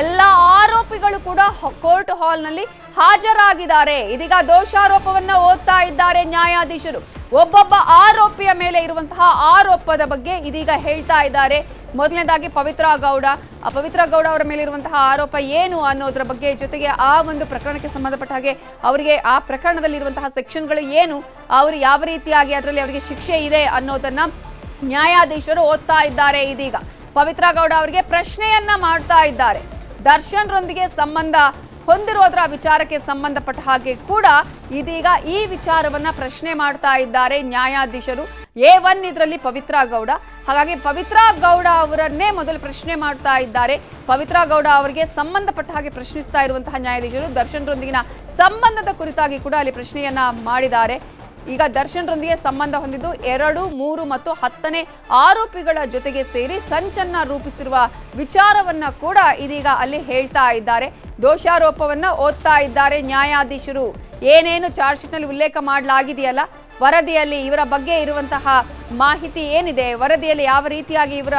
ಎಲ್ಲ ಆರೋಪಿಗಳು ಕೂಡ ಕೋರ್ಟ್ ಹಾಲ್ನಲ್ಲಿ ಹಾಜರಾಗಿದ್ದಾರೆ. ಇದೀಗ ದೋಷಾರೋಪವನ್ನ ಓದ್ತಾ ಇದ್ದಾರೆ ನ್ಯಾಯಾಧೀಶರು. ಒಬ್ಬೊಬ್ಬ ಆರೋಪಿಯ ಮೇಲೆ ಇರುವಂತಹ ಆರೋಪದ ಬಗ್ಗೆ ಇದೀಗ ಹೇಳ್ತಾ ಇದ್ದಾರೆ. ಮೊದಲನೇದಾಗಿ ಪವಿತ್ರ ಗೌಡ ಅವರ ಮೇಲೆ ಇರುವಂತಹ ಆರೋಪ ಏನು ಅನ್ನೋದ್ರ ಬಗ್ಗೆ, ಜೊತೆಗೆ ಆ ಒಂದು ಪ್ರಕರಣಕ್ಕೆ ಸಂಬಂಧಪಟ್ಟ ಹಾಗೆ ಅವರಿಗೆ ಆ ಪ್ರಕರಣದಲ್ಲಿ ಇರುವಂತಹ ಸೆಕ್ಷನ್ಗಳು ಏನು, ಅವರು ಯಾವ ರೀತಿಯಾಗಿ ಅದರಲ್ಲಿ ಅವರಿಗೆ ಶಿಕ್ಷೆ ಇದೆ ಅನ್ನೋದನ್ನ ನ್ಯಾಯಾಧೀಶರು ಓದ್ತಾ ಇದ್ದಾರೆ. ಇದೀಗ ಪವಿತ್ರ ಗೌಡ ಅವರಿಗೆ ಪ್ರಶ್ನೆಯನ್ನ ಮಾಡ್ತಾ ಇದ್ದಾರೆ. ದರ್ಶನ್ ರೊಂದಿಗೆ ಸಂಬಂಧ ಹೊಂದಿರೋದ್ರ ವಿಚಾರಕ್ಕೆ ಸಂಬಂಧಪಟ್ಟ ಹಾಗೆ ಕೂಡ ಇದೀಗ ಈ ವಿಚಾರವನ್ನ ಪ್ರಶ್ನೆ ಮಾಡ್ತಾ ಇದ್ದಾರೆ ನ್ಯಾಯಾಧೀಶರು. A1 ಇದರಲ್ಲಿ ಪವಿತ್ರ ಗೌಡ, ಹಾಗಾಗಿ ಪವಿತ್ರ ಗೌಡ ಅವರನ್ನೇ ಮೊದಲು ಪ್ರಶ್ನೆ ಮಾಡ್ತಾ ಇದ್ದಾರೆ. ಪವಿತ್ರ ಗೌಡ ಅವರಿಗೆ ಸಂಬಂಧಪಟ್ಟ ಹಾಗೆ ಪ್ರಶ್ನಿಸ್ತಾ ಇರುವಂತಹ ನ್ಯಾಯಾಧೀಶರು ದರ್ಶನ್ ರೊಂದಿಗಿನ ಸಂಬಂಧದ ಕುರಿತಾಗಿ ಕೂಡ ಅಲ್ಲಿ ಪ್ರಶ್ನೆಯನ್ನ ಮಾಡಿದ್ದಾರೆ. ಈಗ ದರ್ಶನ್ ರೊಂದಿಗೆ ಸಂಬಂಧ ಹೊಂದಿದ್ದು 2, 3 ಮತ್ತು 10ನೇ ಆರೋಪಿಗಳ ಜೊತೆಗೆ ಸೇರಿ ಸಂಚನ್ನ ರೂಪಿಸಿರುವ ವಿಚಾರವನ್ನ ಕೂಡ ಇದೀಗ ಅಲ್ಲಿ ಹೇಳ್ತಾ ಇದ್ದಾರೆ. ದೋಷಾರೋಪವನ್ನ ಓದ್ತಾ ಇದ್ದಾರೆ ನ್ಯಾಯಾಧೀಶರು. ಏನೇನು ಚಾರ್ಜ್ ಶೀಟ್ ನಲ್ಲಿ ಉಲ್ಲೇಖ ಮಾಡಲಾಗಿದೆಯಲ್ಲ, ವರದಿಯಲ್ಲಿ ಇವರ ಬಗ್ಗೆ ಇರುವಂತಹ ಮಾಹಿತಿ ಏನಿದೆ, ವರದಿಯಲ್ಲಿ ಯಾವ ರೀತಿಯಾಗಿ ಇವರ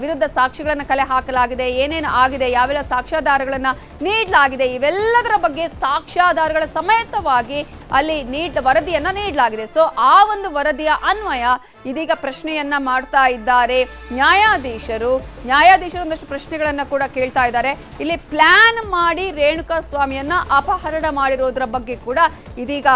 ವಿರುದ್ಧ ಸಾಕ್ಷಿಗಳನ್ನು ಕಲೆ ಹಾಕಲಾಗಿದೆ, ಏನೇನು ಆಗಿದೆ, ಯಾವೆಲ್ಲ ಸಾಕ್ಷ್ಯಾಧಾರಗಳನ್ನು ನೀಡಲಾಗಿದೆ, ಇವೆಲ್ಲದರ ಬಗ್ಗೆ ಸಾಕ್ಷ್ಯಾಧಾರಗಳ ಸಮೇತವಾಗಿ ಅಲ್ಲಿ ವರದಿಯನ್ನ ನೀಡಲಾಗಿದೆ. ಸೊ ಆ ಒಂದು ವರದಿಯ ಅನ್ವಯ ಇದೀಗ ಪ್ರಶ್ನೆಯನ್ನ ಮಾಡ್ತಾ ಇದ್ದಾರೆ ನ್ಯಾಯಾಧೀಶರು. ಒಂದಷ್ಟು ಪ್ರಶ್ನೆಗಳನ್ನ ಕೂಡ ಕೇಳ್ತಾ ಇದ್ದಾರೆ. ಇಲ್ಲಿ ಪ್ಲಾನ್ ಮಾಡಿ ರೇಣುಕಾ ಸ್ವಾಮಿಯನ್ನ ಅಪಹರಣ ಮಾಡಿರೋದ್ರ ಬಗ್ಗೆ ಕೂಡ ಇದೀಗ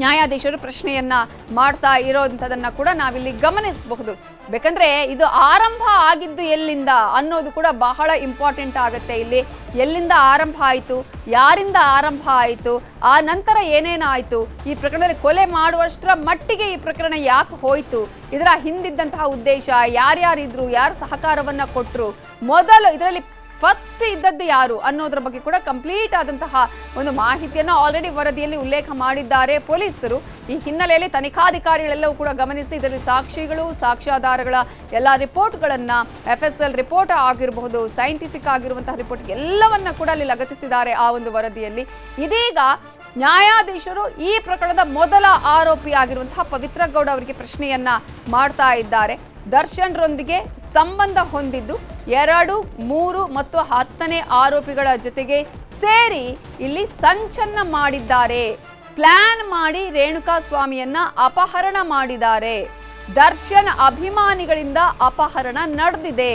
ನ್ಯಾಯಾಧೀಶರು ಪ್ರಶ್ನೆಯನ್ನ ಮಾಡ್ತಾ ಇರೋಂಥದನ್ನ ಕೂಡ ನಾವಿಲ್ಲಿ ಗಮನಿಸಬಹುದು. ಬೇಕಂದ್ರೆ ಇದು ಆರಂಭ ಆಗಿದ್ದು ಎಲ್ಲಿಂದ ಅನ್ನೋದು ಕೂಡ ಬಹಳ ಇಂಪಾರ್ಟೆಂಟ್ ಆಗುತ್ತೆ. ಇಲ್ಲಿ ಎಲ್ಲಿಂದ ಆರಂಭ ಆಯಿತು, ಯಾರಿಂದ ಆರಂಭ ಆಯಿತು, ಆ ನಂತರ ಏನೇನಾಯಿತು, ಈ ಪ್ರಕರಣದಲ್ಲಿ ಕೊಲೆ ಮಾಡುವಷ್ಟರ ಮಟ್ಟಿಗೆ ಈ ಪ್ರಕರಣ ಯಾಕೆ ಹೋಯಿತು, ಇದರ ಹಿಂದಿದ್ದಂತಹ ಉದ್ದೇಶ, ಯಾರ್ಯಾರಿದ್ರು, ಯಾರು ಸಹಕಾರವನ್ನ ಕೊಟ್ಟರು, ಮೊದಲು ಇದರಲ್ಲಿ ಫಸ್ಟ್ ಇದ್ದದ್ದು ಯಾರು ಅನ್ನೋದ್ರ ಬಗ್ಗೆ ಕೂಡ ಕಂಪ್ಲೀಟ್ ಆದಂತಹ ಒಂದು ಮಾಹಿತಿಯನ್ನು ಆಲ್ರೆಡಿ ವರದಿಯಲ್ಲಿ ಉಲ್ಲೇಖ ಮಾಡಿದ್ದಾರೆ ಪೊಲೀಸರು. ಈ ಹಿನ್ನೆಲೆಯಲ್ಲಿ ತನಿಖಾಧಿಕಾರಿಗಳೆಲ್ಲವೂ ಕೂಡ ಗಮನಿಸಿ ಇದರಲ್ಲಿ ಸಾಕ್ಷಿಗಳು, ಸಾಕ್ಷ್ಯಾಧಾರಗಳ ಎಲ್ಲ ರಿಪೋರ್ಟ್ಗಳನ್ನ, FSL ರಿಪೋರ್ಟ್ ಆಗಿರಬಹುದು, ಸೈಂಟಿಫಿಕ್ ಆಗಿರುವಂತಹ ರಿಪೋರ್ಟ್ ಎಲ್ಲವನ್ನ ಕೂಡ ಅಲ್ಲಿ ಲಗತ್ತಿಸಿದ್ದಾರೆ ಆ ಒಂದು ವರದಿಯಲ್ಲಿ. ಇದೀಗ ನ್ಯಾಯಾಧೀಶರು ಈ ಪ್ರಕರಣದ ಮೊದಲ ಆರೋಪಿ ಆಗಿರುವಂತಹ ಪವಿತ್ರ ಗೌಡ ಅವರಿಗೆ ಪ್ರಶ್ನೆಯನ್ನ ಮಾಡ್ತಾ ಇದ್ದಾರೆ. ದರ್ಶನ್ ರೊಂದಿಗೆ ಸಂಬಂಧ ಹೊಂದಿದ್ದು 2, 3 ಮತ್ತು 10ನೇ ಆರೋಪಿಗಳ ಜೊತೆಗೆ ಸೇರಿ ಇಲ್ಲಿ ಸಂಚನ್ನ ಮಾಡಿದ್ದಾರೆ. ಪ್ಲಾನ್ ಮಾಡಿ ರೇಣುಕಾ ಸ್ವಾಮಿಯನ್ನ ಅಪಹರಣ ಮಾಡಿದ್ದಾರೆ. ದರ್ಶನ್ ಅಭಿಮಾನಿಗಳಿಂದ ಅಪಹರಣ ನಡೆದಿದೆ.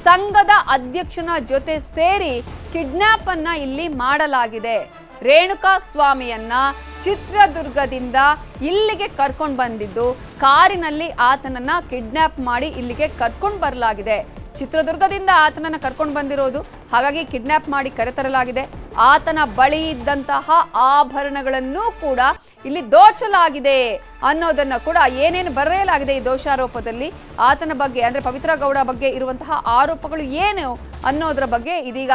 ಸಂಘದ ಅಧ್ಯಕ್ಷನ ಜೊತೆ ಸೇರಿ ಕಿಡ್ನಾಪ್ ಅನ್ನ ಇಲ್ಲಿ ಮಾಡಲಾಗಿದೆ. ರೇಣುಕಾ ಸ್ವಾಮಿಯನ್ನ ಚಿತ್ರದುರ್ಗದಿಂದ ಇಲ್ಲಿಗೆ ಕರ್ಕೊಂಡು ಬಂದಿದ್ದು, ಕಾರಿನಲ್ಲಿ ಆತನನ್ನ ಕಿಡ್ನಾಪ್ ಮಾಡಿ ಇಲ್ಲಿಗೆ ಕರ್ಕೊಂಡು ಬರಲಾಗಿದೆ. ಚಿತ್ರದುರ್ಗದಿಂದ ಆತನನ್ನ ಕರ್ಕೊಂಡು ಬಂದಿರೋದು, ಹಾಗಾಗಿ ಕಿಡ್ನಾಪ್ ಮಾಡಿ ಕರೆತರಲಾಗಿದೆ. ಆತನ ಬಳಿ ಇದ್ದಂತಹ ಆಭರಣಗಳನ್ನು ಕೂಡ ಇಲ್ಲಿ ದೋಚಲಾಗಿದೆ ಅನ್ನೋದನ್ನ ಕೂಡ ಏನೇನು ಬರೆಯಲಾಗಿದೆ ಈ ದೋಷಾರೋಪದಲ್ಲಿ, ಆತನ ಬಗ್ಗೆ ಅಂದ್ರೆ ಪವಿತ್ರ ಗೌಡ ಬಗ್ಗೆ ಇರುವಂತಹ ಆರೋಪಗಳು ಏನು ಅನ್ನೋದ್ರ ಬಗ್ಗೆ ಇದೀಗ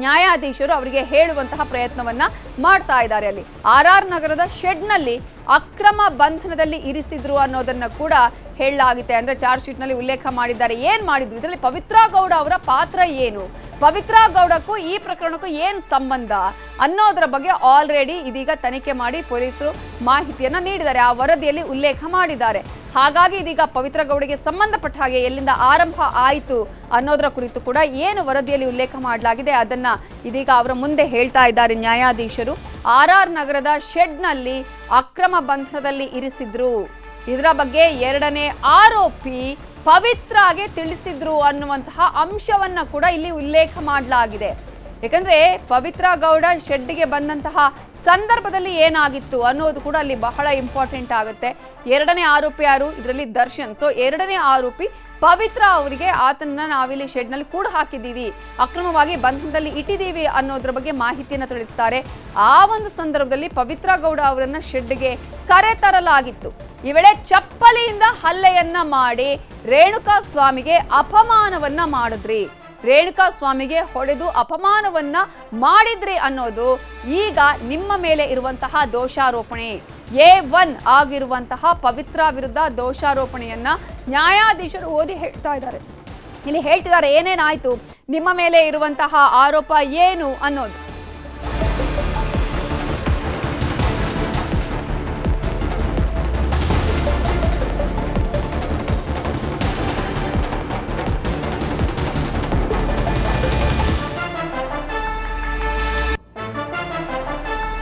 ನ್ಯಾಯಾಧೀಶರು ಅವರಿಗೆ ಹೇಳುವಂತಹ ಪ್ರಯತ್ನವನ್ನ ಮಾಡ್ತಾ ಇದ್ದಾರೆ. ಅಲ್ಲಿ RR ನಗರದ ಶೆಡ್ನಲ್ಲಿ ಅಕ್ರಮ ಬಂಧನದಲ್ಲಿ ಇರಿಸಿದ್ರು ಅನ್ನೋದನ್ನ ಕೂಡ ಹೇಳಲಾಗಿದೆ. ಅಂದ್ರೆ ಚಾರ್ಜ್ ಶೀಟ್ ನಲ್ಲಿ ಉಲ್ಲೇಖ ಮಾಡಿದ್ದಾರೆ. ಏನ್ ಮಾಡಿದ್ರು, ಇದರಲ್ಲಿ ಪವಿತ್ರ ಗೌಡ ಅವರ ಪಾತ್ರ ಏನು, ಪವಿತ್ರ ಗೌಡಕ್ಕೂ ಈ ಪ್ರಕರಣಕ್ಕೂ ಏನ್ ಸಂಬಂಧ ಅನ್ನೋದರ ಬಗ್ಗೆ ಆಲ್ರೆಡಿ ಇದೀಗ ತನಿಖೆ ಮಾಡಿ ಪೊಲೀಸರು ಮಾಹಿತಿಯನ್ನ ನೀಡಿದ್ದಾರೆ, ಆ ವರದಿಯಲ್ಲಿ ಉಲ್ಲೇಖ ಮಾಡಿದ್ದಾರೆ. ಹಾಗಾಗಿ ಇದೀಗ ಪವಿತ್ರ ಗೌಡಿಗೆ ಸಂಬಂಧಪಟ್ಟ ಹಾಗೆ ಎಲ್ಲಿಂದ ಆರಂಭ ಆಯಿತು ಅನ್ನೋದರ ಕುರಿತು ಕೂಡ ಏನು ವರದಿಯಲ್ಲಿ ಉಲ್ಲೇಖ ಮಾಡಲಾಗಿದೆ ಅದನ್ನ ಇದೀಗ ಅವರ ಮುಂದೆ ಹೇಳ್ತಾ ಇದ್ದಾರೆ ನ್ಯಾಯಾಧೀಶರು. RR ನಗರದ ಶೆಡ್ನಲ್ಲಿ ಅಕ್ರಮ ಬಂಧನದಲ್ಲಿ ಇರಿಸಿದ್ರು, ಇದರ ಬಗ್ಗೆ 2ನೇ ಆರೋಪಿ ಪವಿತ್ರಾಗೆ ತಿಳಿಸಿದ್ರು ಅನ್ನುವಂತಹ ಅಂಶವನ್ನ ಕೂಡ ಇಲ್ಲಿ ಉಲ್ಲೇಖ ಮಾಡಲಾಗಿದೆ. ಯಾಕಂದ್ರೆ ಪವಿತ್ರ ಗೌಡ ಶೆಡ್ಗೆ ಬಂದಂತಹ ಸಂದರ್ಭದಲ್ಲಿ ಏನಾಗಿತ್ತು ಅನ್ನೋದು ಕೂಡ ಅಲ್ಲಿ ಬಹಳ ಇಂಪಾರ್ಟೆಂಟ್ ಆಗುತ್ತೆ. 2ನೇ ಆರೋಪಿ ಯಾರು, ಇದರಲ್ಲಿ ದರ್ಶನ್. ಸೊ 2ನೇ ಆರೋಪಿ ಪವಿತ್ರ ಅವರಿಗೆ ಆತನನ್ನ ನಾವಿಲ್ಲಿ ಶೆಡ್ನಲ್ಲಿ ಕೂಡ ಹಾಕಿದ್ದೀವಿ, ಅಕ್ರಮವಾಗಿ ಬಂಧನದಲ್ಲಿ ಇಟ್ಟಿದ್ದೀವಿ ಅನ್ನೋದ್ರ ಬಗ್ಗೆ ಮಾಹಿತಿಯನ್ನು ತಿಳಿಸ್ತಾರೆ. ಆ ಒಂದು ಸಂದರ್ಭದಲ್ಲಿ ಪವಿತ್ರ ಗೌಡ ಅವರನ್ನ ಶೆಡ್ಗೆ ಕರೆ ತರಲಾಗಿತ್ತು. ಈ ವೇಳೆ ಚಪ್ಪಲಿಯಿಂದ ಹಲ್ಲೆಯನ್ನ ಮಾಡಿ ರೇಣುಕಾ ಸ್ವಾಮಿಗೆ ಅಪಮಾನವನ್ನ ಮಾಡಿದ್ರಿ, ರೇಣುಕಾ ಸ್ವಾಮಿಗೆ ಹೊಡೆದು ಅಪಮಾನವನ್ನ ಮಾಡಿದ್ರಿ ಅನ್ನೋದು ಈಗ ನಿಮ್ಮ ಮೇಲೆ ಇರುವಂತಹ ದೋಷಾರೋಪಣೆ. A1 ಆಗಿರುವಂತಹ ಪವಿತ್ರ ವಿರುದ್ಧ ದೋಷಾರೋಪಣೆಯನ್ನ ನ್ಯಾಯಾಧೀಶರು ಓದಿ ಹೇಳ್ತಾ ಇದ್ದಾರೆ. ಇಲ್ಲಿ ಹೇಳ್ತಿದ್ದಾರೆ ಏನೇನಾಯ್ತು, ನಿಮ್ಮ ಮೇಲೆ ಇರುವಂತಹ ಆರೋಪ ಏನು ಅನ್ನೋದು.